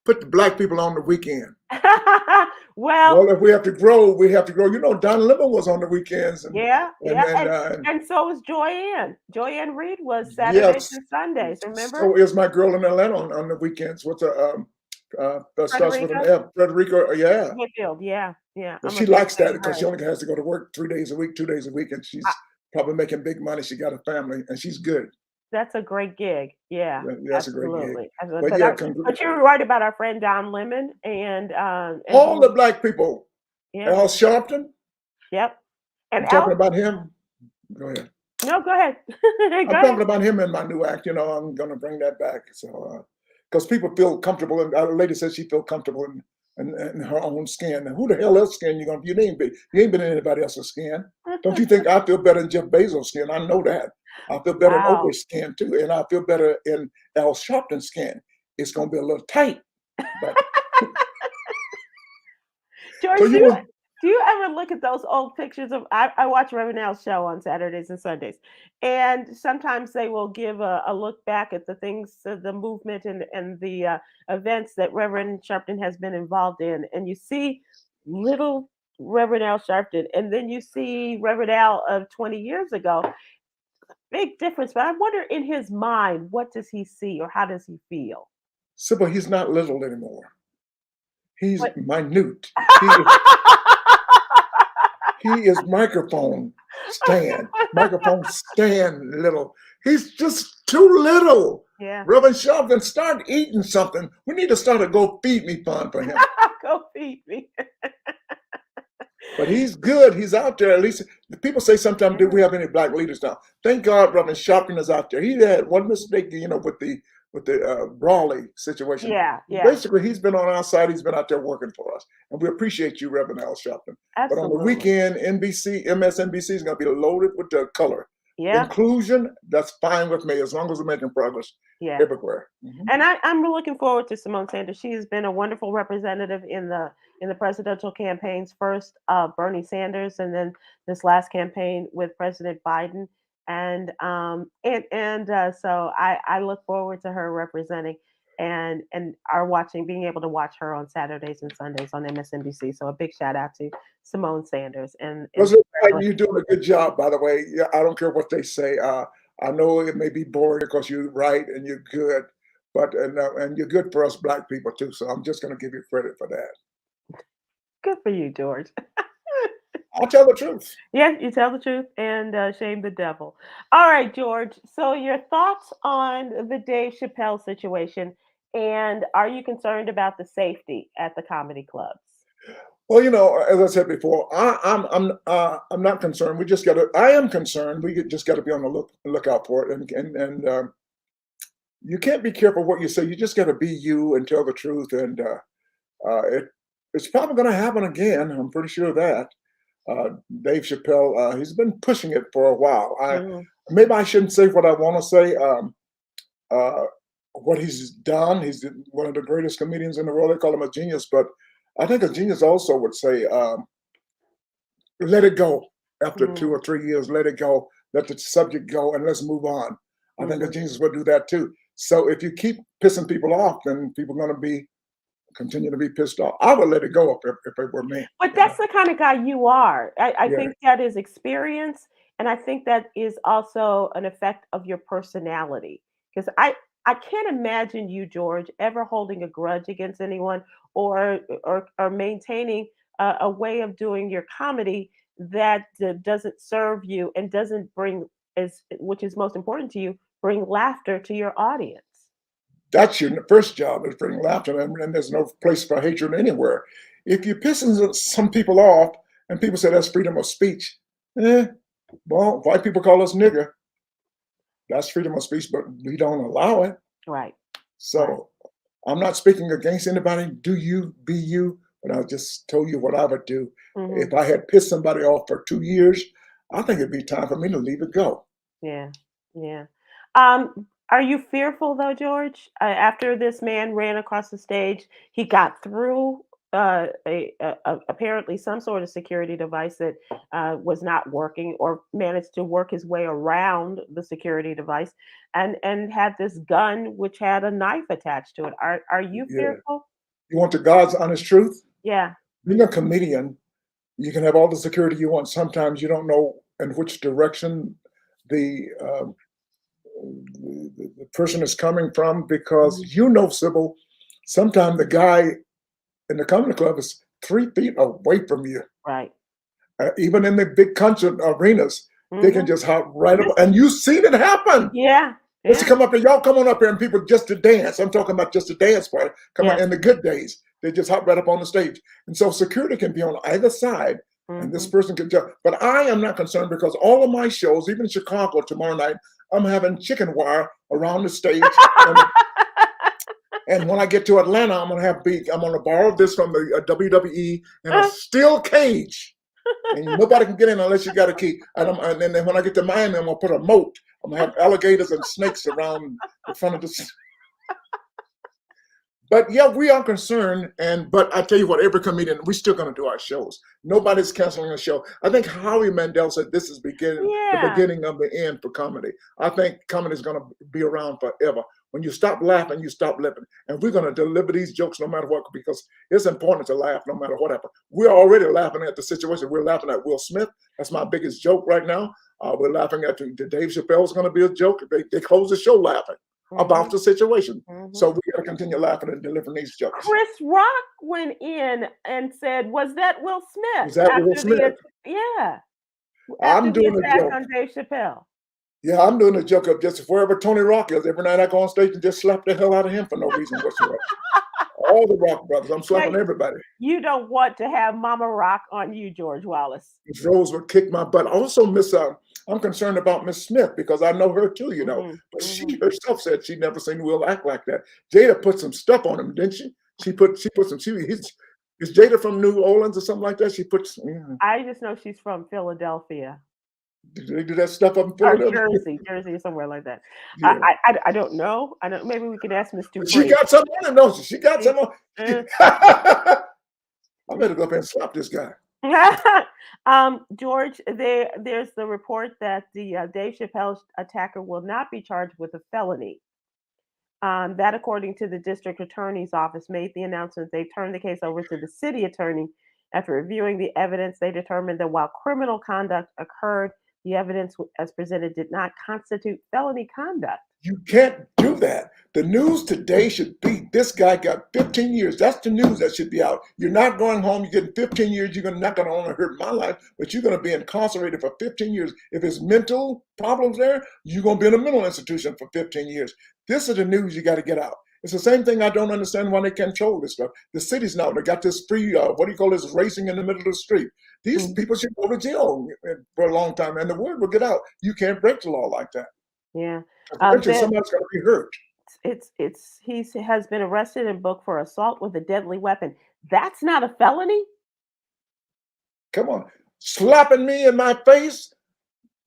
Put the black people on the weekend. Well, if we have to grow, we have to grow. You know, Don Lemon was on the weekends. And so was Joyanne. Joyanne Reed was Saturdays and Sundays. Remember? So is my girl in Atlanta on the weekends. What's starts with an F? Frederica. Yeah. Whitfield. Yeah. But she likes that because she only has to go to work 3 days a week, 2 days a week, and she's probably making big money. She got a family, and she's good. That's a great gig. Yeah, that's a great gig. But you're right about our friend Don Lemon and all the black people. Yeah. Al Sharpton. Yep. And I'm talking about him. Go ahead. No, go ahead. I'm talking about him in my new act. You know, I'm going to bring that back. So, because people feel comfortable, and our lady says she feels comfortable in her own skin. And who the hell else skin you going to? You ain't been in anybody else's skin. Don't you think I feel better in Jeff Bezos' skin? I know that. I feel better in Oprah's skin too, and I feel better in Al Sharpton's skin. It's going to be a little tight. But George, do you ever look at those old pictures of? I watch Reverend Al's show on Saturdays and Sundays, and sometimes they will give a look back at the things, the movement and the events that Reverend Sharpton has been involved in, and you see little Reverend Al Sharpton, and then you see Reverend Al of 20 years ago. Big difference, but I wonder in his mind, what does he see or how does he feel? Sybil, he's not little anymore. He's minute. He is microphone stand little. He's just too little. Yeah. Reverend Shelton, start eating something. We need to start a Go Feed Me fund for him. Go feed me. But he's good. He's out there. At least the people say sometimes, do we have any black leaders now? Thank God Reverend Shelton is out there. He had one mistake, with the Brawley situation. Yeah. Basically, he's been on our side. He's been out there working for us. And we appreciate you, Reverend Al Shelton. Absolutely. But on the weekend, MSNBC is going to be loaded with the color. Yeah. Inclusion, that's fine with me as long as we're making progress everywhere. Mm-hmm. And I'm looking forward to Simone Sanders. She has been a wonderful representative in the presidential campaigns. First, Bernie Sanders, and then this last campaign with President Biden. And so I look forward to her representing and being able to watch her on Saturdays and Sundays on MSNBC. So a big shout out to Simone Sanders. And you're doing a good job, by the way. Yeah, I don't care what they say. I know it may be boring because you're right and you're good, but and you're good for us black people too. So I'm just going to give you credit for that. Good for you, George. I'll tell the truth. Yeah, you tell the truth and shame the devil. All right, George. So your thoughts on the Dave Chappelle situation, and are you concerned about the safety at the comedy clubs? Well, as I said before, I'm not concerned. I am concerned. We just got to be on the lookout for it, and you can't be careful what you say. You just got to be you and tell the truth, and it's probably going to happen again. I'm pretty sure of that. Dave Chappelle, he's been pushing it for a while. Maybe I shouldn't say what I want to say. What he's done, he's one of the greatest comedians in the world. They call him a genius, but I think a genius also would say, let it go. After 2 or 3 years, let it go. Let the subject go, and let's move on. I think a genius would do that too. So if you keep pissing people off, then people are going to continue to be pissed off. I would let it go if it were me. But that's the kind of guy you are. I think that is experience, and I think that is also an effect of your personality. Because I can't imagine you, George, ever holding a grudge against anyone or maintaining a way of doing your comedy that doesn't serve you and doesn't bring, which is most important to you, bring laughter to your audience. That's your first job, is bring laughter, and there's no place for hatred anywhere. If you're pissing some people off and people say that's freedom of speech, well, white people call us nigger. That's freedom of speech, but we don't allow it. Right. So I'm not speaking against anybody. Do you, be you. But I just told you what I would do. If I had pissed somebody off for 2 years, I think it'd be time for me to leave it go. Yeah. Are you fearful though, George? After this man ran across the stage, he got through apparently some sort of security device that was not working, or managed to work his way around the security device, and had this gun which had a knife attached to it. Are you fearful? You want the God's honest truth? Yeah. Being a comedian, you can have all the security you want. Sometimes you don't know in which direction the person is coming from, because Sybil, sometimes the guy in the comedy club is 3 feet away from you. Right. Even in the big concert arenas, they can just hop right up, and you've seen it happen. Yeah. Let's come up here. Y'all come on up here, and people just to dance. I'm talking about just a dance part. Come on, in the good days, they just hop right up on the stage. And so security can be on either side, and this person can jump. But I am not concerned, because all of my shows, even in Chicago tomorrow night, I'm having chicken wire around the stage. And when I get to Atlanta, I'm gonna borrow this from the WWE in a steel cage, and nobody can get in unless you got a key. And then when I get to Miami, I'm gonna put a moat. I'm gonna have alligators and snakes around the front of the. But yeah, we are concerned, but I tell you what, every comedian, we're still gonna do our shows. Nobody's canceling a show. I think Howie Mandel said this is the beginning of the end for comedy. I think comedy is gonna be around forever. When you stop laughing, you stop living. And we're going to deliver these jokes no matter what, because it's important to laugh no matter what happens. We're already laughing at the situation. We're laughing at Will Smith. That's my biggest joke right now. We're laughing at the Dave Chappelle's going to be a joke. They close the show laughing about the situation. So we got to continue laughing and delivering these jokes. Chris Rock went in and said, was that Will Smith? Was that Will Smith? Yeah. I'm doing a joke on Dave Chappelle. Yeah, I'm doing a joke of just wherever Tony Rock is. Every night I go on stage and just slap the hell out of him for no reason whatsoever. All the Rock brothers, I'm slapping Now, everybody. you don't want to have Mama Rock on you, George Wallace. Miss Rose would kick my butt. Also, I'm concerned about Miss Smith because I know her too, But she herself said she never seen Will act like that. Jada put some stuff on him, didn't she? She put some. Is Jada from New Orleans or something like that? She puts. I just know she's from Philadelphia. Did they do that stuff up in Or Philadelphia? Jersey, or somewhere like that. Yeah. I don't know. I don't. Maybe we can ask Miss But she Dupree. got something on him, don't she? She got something on. I better go up and slap this guy. George, there's the report that the Dave Chappelle attacker will not be charged with a felony. That, according to the district attorney's office, made the announcement they turned the case over to the city attorney. After reviewing the evidence, they determined that while criminal conduct occurred, the evidence as presented did not constitute felony conduct. You can't do that. The news today should be this guy got 15 years. That's the news that should be out. You're not going home. You're getting 15 years. You're not going to only hurt my life, but you're going to be incarcerated for 15 years. If there's mental problems there, you're going to be in a mental institution for 15 years. This is the news you got to get out. It's the same thing. I don't understand why they control this stuff. The cities now, they got this free, this racing in the middle of the street. These people should go to jail for a long time, and the word will get out. You can't break the law like that. Yeah. Eventually, somebody's going to be hurt. He has been arrested and booked for assault with a deadly weapon. That's not a felony? Come on. Slapping me in my face,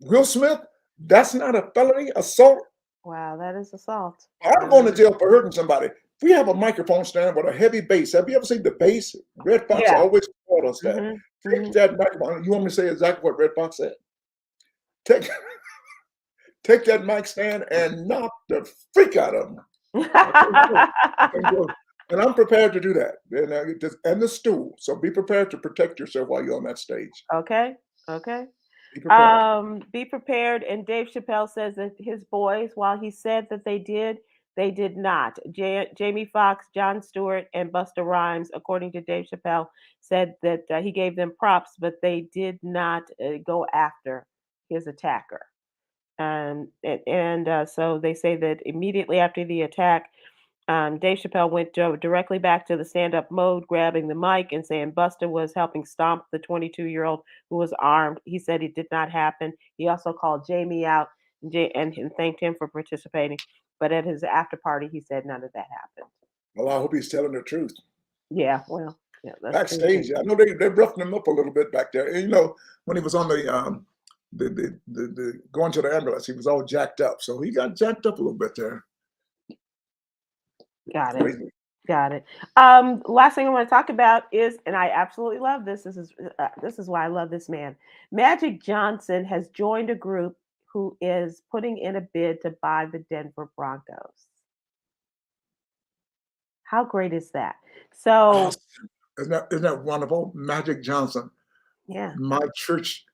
Will Smith, that's not a felony. Assault. Wow, that is assault. I'm going to jail for hurting somebody. We have a microphone stand with a heavy bass. Have you ever seen the bass? Red Fox always taught us that. Take that microphone. You want me to say exactly what Red Fox said? Take that mic stand and knock the freak out of them. And I'm prepared to do that. And the stool. So be prepared to protect yourself while you're on that stage. Okay. Be prepared. And Dave Chappelle says that his boys, while he said that they did not. Jamie Foxx, Jon Stewart, and Busta Rhymes, according to Dave Chappelle, said that he gave them props, but they did not go after his attacker. So they say that immediately after the attack, Dave Chappelle went directly back to the stand-up mode, grabbing the mic and saying Busta was helping stomp the 22-year-old who was armed. He said it did not happen. He also called Jamie out and thanked him for participating. But at his after party, he said none of that happened. Well, I hope he's telling the truth. Yeah, well, yeah. That's backstage, I know they roughed him up a little bit back there. And, when he was on the going to the ambulance, he was all jacked up. So he got jacked up a little bit there. Got it. Last thing I want to talk about is, and I absolutely love this. This is why I love this man. Magic Johnson has joined a group who is putting in a bid to buy the Denver Broncos. How great is that? So, isn't that wonderful? Magic Johnson. Yeah. My church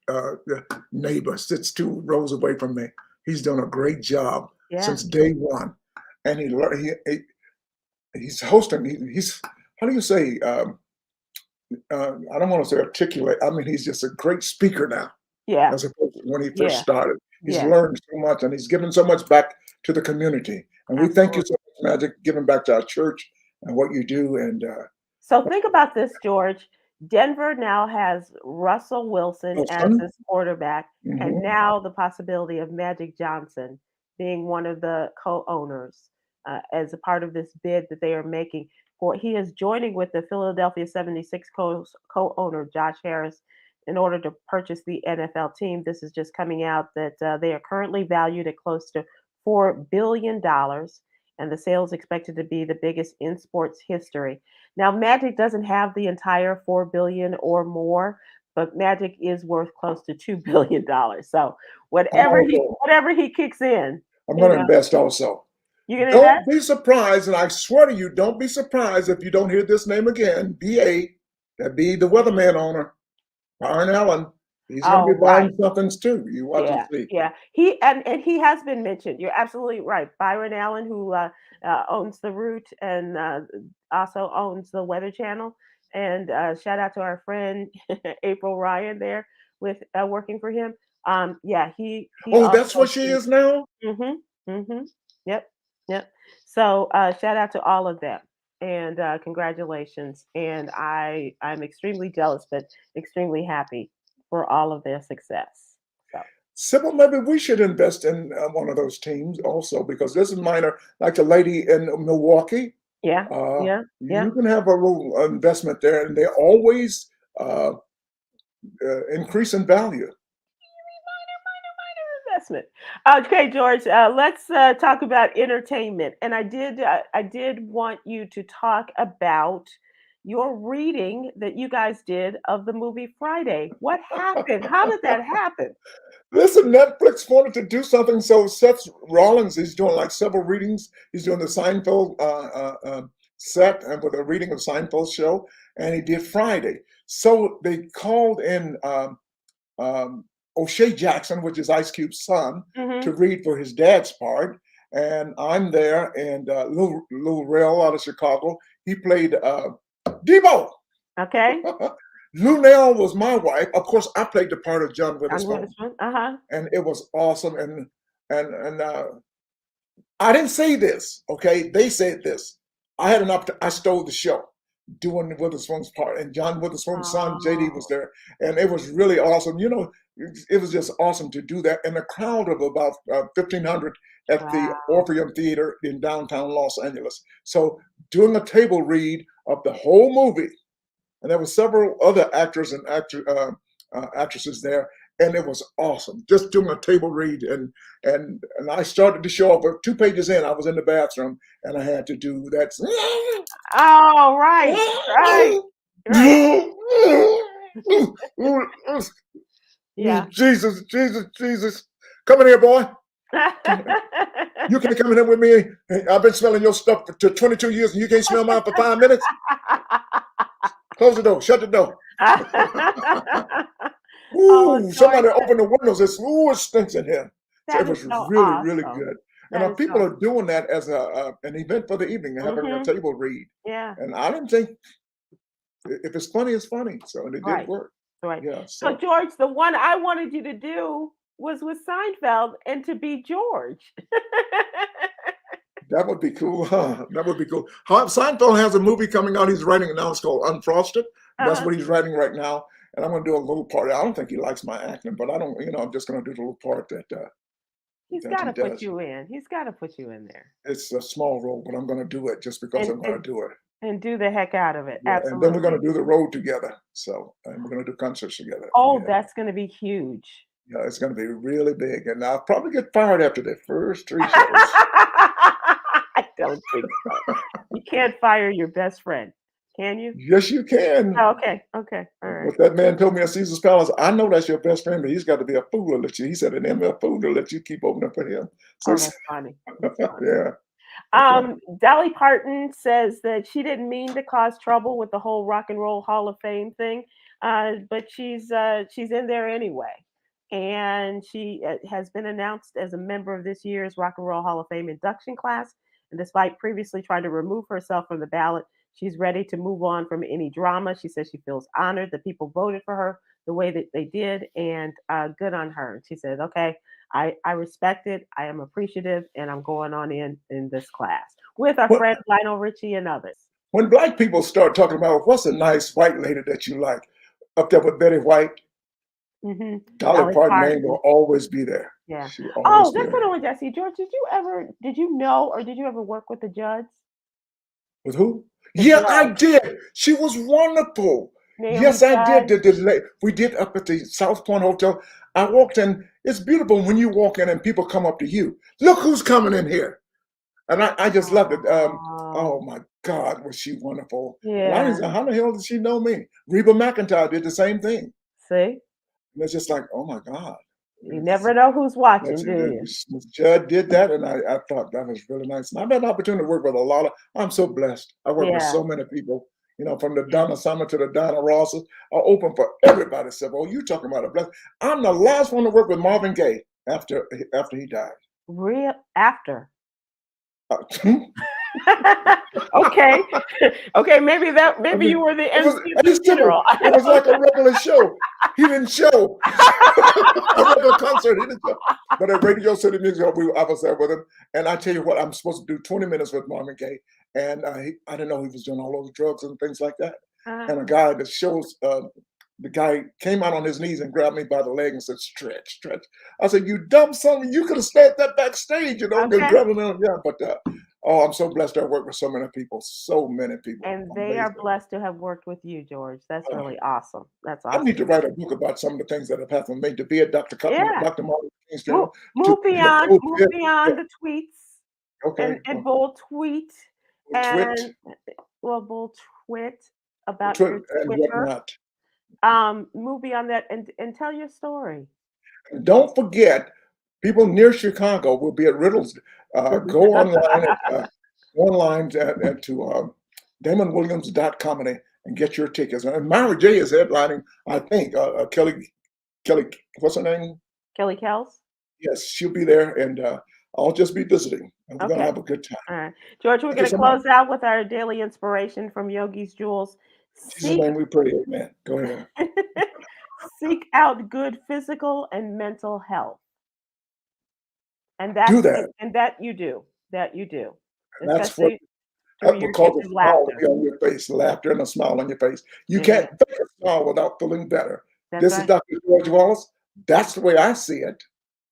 neighbor sits 2 rows away from me. He's done a great job since day one, and he's hosting. He's how do you say? I don't want to say articulate. I mean, he's just a great speaker now. Yeah. As opposed to when he first started, he's Yeah. learned so much, and he's given so much back to the community. And we thank you so much, Magic, giving back to our church and what you do. And so think about this, George. Denver now has Russell Wilson as his quarterback, and now the possibility of Magic Johnson being one of the co-owners as a part of this bid that they are making. He is joining with the Philadelphia 76 co-owner Josh Harris in order to purchase the NFL team. This is just coming out that they are currently valued at close to $4 billion, and the sale is expected to be the biggest in sports history. Now, Magic doesn't have the entire $4 billion or more, but Magic is worth close to $2 billion. So whatever he kicks in, I'm going to invest also. You're going to Don't invest? be surprised, and I swear to you, don't be surprised if you don't hear this name again. BA, that be the weatherman owner, Byron Allen. He's going to be buying something too. You watch and see. Yeah. He has been mentioned. You're absolutely right. Byron Allen, who owns The Root and also owns the Weather Channel. And shout out to our friend April Ryan there with working for him. Yeah, he Oh, that's also what she is now? Mm-hmm. Mm-hmm. Yep. Yep. So shout out to all of them and congratulations. And I'm extremely jealous, but extremely happy for all of their success. So Sybil, maybe we should invest in one of those teams also because this is minor, like the lady in Milwaukee. yeah, yeah, yeah. You can have a little investment there, and they always uh, increase in value. Investment. Okay, George. Let's talk about entertainment. And I did want you to talk about your reading that you guys did of the movie Friday. What happened? How did that happen? Listen, Netflix wanted to do something, so Seth Rollins is doing like several readings. He's doing the Seinfeld set and with a reading of Seinfeld show, and he did Friday. So they called in um, O'Shea Jackson, which is Ice Cube's son, Hmm. to read for his dad's part. And I'm there, and Lou Rel out of Chicago, he played Debo. Okay. Lou Nell was my wife. Of course, I played the part of John On Witherspoon, Witherspoon. Uh-huh. and it was awesome. And I didn't say this, okay? They said this. I had an opportunity. I stole the show doing Witherspoon's part, and John Witherspoon's son JD was Oh, there, and it was really awesome. You know, it was just awesome to do that. And a crowd of about 1,500 at the wow. Orpheum Theater in downtown Los Angeles. So doing a table read of the whole movie, and there were several other actors and actresses there, and it was awesome. Just doing a table read, and I started the show off. 2 pages in, I was in the bathroom, and I had to do that. Oh, right. Right. Right. Yeah. Jesus, Jesus, Jesus! Come in here, boy. You can't come in here with me. I've been smelling your stuff for 22 years, and you can't smell mine for 5 minutes. Close the door. Shut the door. Oh, Ooh, George, somebody open the windows. It stinks in here. So it that is was so really, really awesome. good. And That is people so. are doing that as an event for the evening, having a Hmm. table read. Yeah. And I didn't think if it's funny, it's funny. So and it did Right. work. Right. Yeah. So, So George, the one I wanted you to do was with Seinfeld and to be George. that would be cool. Huh? That would be cool. Seinfeld has a movie coming out. He's writing it now. It's called Unfrosted. That's Uh-huh. what he's writing right now. And I'm going to do a little part. I don't think he likes my acting, but I don't. I'm just going to do the little part He's that got he to put does. you in. He's got to put you in there It's a small role, but I'm going to do it just because and, I'm going and to do it. and do the heck out of it. Yeah, and then we're going Absolutely. to do the road together. So, and we're going to do concerts together. Oh, Yeah, that's going to be huge. yeah, it's going to be really big, and I'll probably get fired after the first 3 shows. I don't think so. You can't fire your best friend, can you? Yes, you can. Oh, okay. Okay. All right. What that man told me at Caesar's Palace, I know that's your best friend, but he's got to be a fool to let you. He said, an ML fool to let you keep opening for him. So, Oh, that's funny. That's funny. yeah, okay. Dolly Parton says that she didn't mean to cause trouble with the whole Rock and Roll Hall of Fame thing, but she's in there anyway, and she has been announced as a member of this year's Rock and Roll Hall of Fame induction class. And despite previously trying to remove herself from the ballot, she's ready to move on from any drama. She says she feels honored that people voted for her the way that they did, and good on her. She says, "Okay, I respect it. I am appreciative, and I'm going on in this class with our When, friend Lionel Richie and others." when black people start talking about what's a nice white lady that you like, up there with Betty White, Hmm. Dolly Dolly Parton name Parton. will always be there. Yeah. She Oh, always that's what there. I wanted to ask you, George. Did you know, or did you ever work with the Judds? With who? The Yeah, I Judds, did. She was wonderful. Naomi Yes, I did. Judd. We did up at the South Point Hotel. I walked in. It's beautiful when you walk in and people come up to you. Look who's coming in here. And I just loved it. Oh, Oh my God, was she wonderful. And I didn't yeah. know, how the hell did she know me? Reba McEntire did the same thing. See, And it's just like, oh my God. you never know who's watching, That's do you? Miss Judd did that, and I thought that was really nice. And I've had an opportunity to work with a lot of. I'm so blessed. I work with Yeah. so many people. From the Yeah. Donna Summer to the Donna Rosses. I open for everybody. Said, "Oh, you talking about a blessing?" I'm the last one to work with Marvin Gaye after he died. Real after. Uh, Okay. Okay, maybe mean, you were the it was, MC of hey, the Sybil, funeral. it was like a regular show. He didn't show. A regular concert, he didn't show. But at Radio City Music Hall, I was there with him. And I tell you what, I'm supposed to do 20 minutes with Marvin Gaye. And I didn't know he was doing all those drugs and things like that. And a guy that shows, the guy came out on his knees and grabbed me by the leg and said, stretch, stretch. I said, you dumb son, you could have stayed that backstage, you know, Okay. grabbing him. Yeah, but oh, I'm so blessed to have worked with so many people, And they are Amazing. blessed to have worked with you, George. That's Uh, really awesome. That's I awesome. need to write a book about some of the things that have happened to me, to be at Yeah. Dr. Martin King's Move, funeral, to be at those move yeah, beyond the tweets okay, and bold tweet twit, and bold twit about twit your and Twitter. whatnot. Move beyond that and tell your story. And don't forget, people near Chicago will be at Riddle's. Go online to DamonWilliams.comedy and get your tickets. And Myra J is headlining, I think. Kelly, what's her name? Kelly Kells. Yes, she'll be there, and I'll just be visiting. And we're going to have a good time. All right. George, we're Thank you going to so much. close out with our daily inspiration from Yogi's Jewels. In Jesus' name we pray, amen. Go ahead. Seek out good physical and mental health. And Do that. And that you do. That you do. And that's what will cause a smile to be on your face, laughter and a smile on your face. You can't fake a smile without feeling better. This is Dr. George Wallace. That's the way I see it.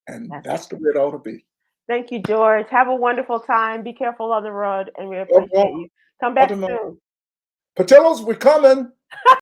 And that's the way it ought to be. Thank you, George. Have a wonderful time. Be careful on the road, and we appreciate you. Come back soon. Patelos, we're coming.